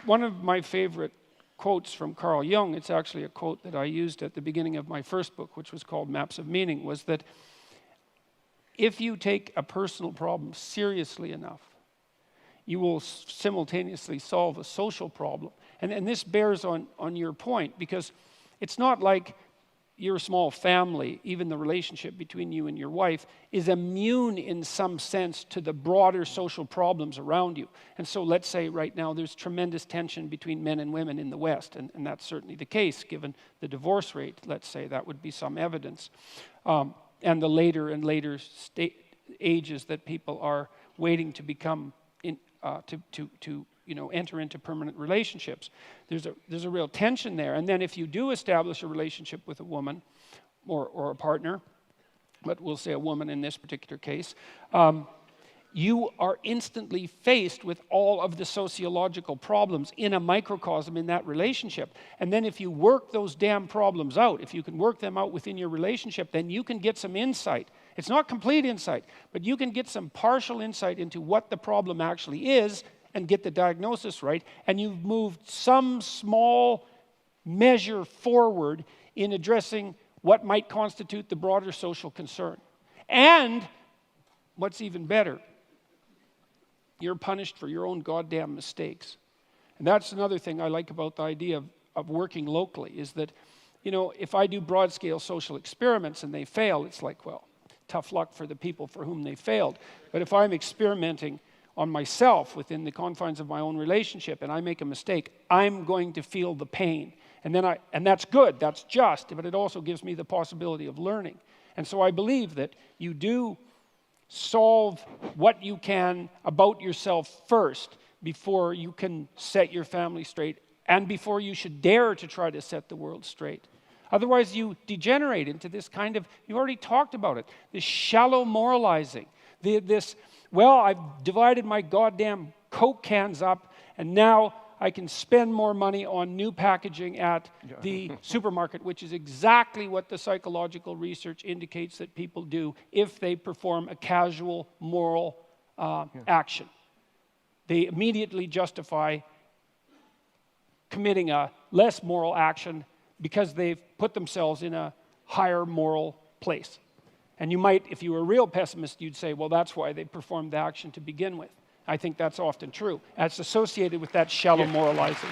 one of my favorite quotes from Carl Jung, it's actually a quote that I used at the beginning of my first book, which was called Maps of Meaning, was that if you take a personal problem seriously enough, you will simultaneously solve a social problem. And this bears on your point, because it's not like your small family, even the relationship between you and your wife, is immune in some sense to the broader social problems around you. And so let's say right now there's tremendous tension between men and women in the West, and that's certainly the case given the divorce rate. Let's say that would be some evidence. And the later and later ages that people are waiting to become enter into permanent relationships. There's a real tension there. And then if you do establish a relationship with a woman or a partner, but we'll say a woman in this particular case, you are instantly faced with all of the sociological problems in a microcosm in that relationship. And then if you work those damn problems out, if you can work them out within your relationship, then you can get some insight. It's not complete insight, but you can get some partial insight into what the problem actually is and get the diagnosis right, and you've moved some small measure forward in addressing what might constitute the broader social concern. And what's even better, you're punished for your own goddamn mistakes. And that's another thing I like about the idea of working locally, is that, if I do broad-scale social experiments and they fail, it's like, well, tough luck for the people for whom they failed. But if I'm experimenting on myself within the confines of my own relationship and I make a mistake, I'm going to feel the pain. And that's good, that's just, but it also gives me the possibility of learning. And so I believe that you do solve what you can about yourself first before you can set your family straight and before you should dare to try to set the world straight. Otherwise you degenerate into this kind of, you already talked about it, this shallow moralizing, I've divided my goddamn Coke cans up and now I can spend more money on new packaging at the supermarket, which is exactly what the psychological research indicates that people do if they perform a casual moral action. They immediately justify committing a less moral action because they've put themselves in a higher moral place. And you might, if you were a real pessimist, you'd say, well, that's why they performed the action to begin with. I think that's often true. That's associated with that shallow moralizing.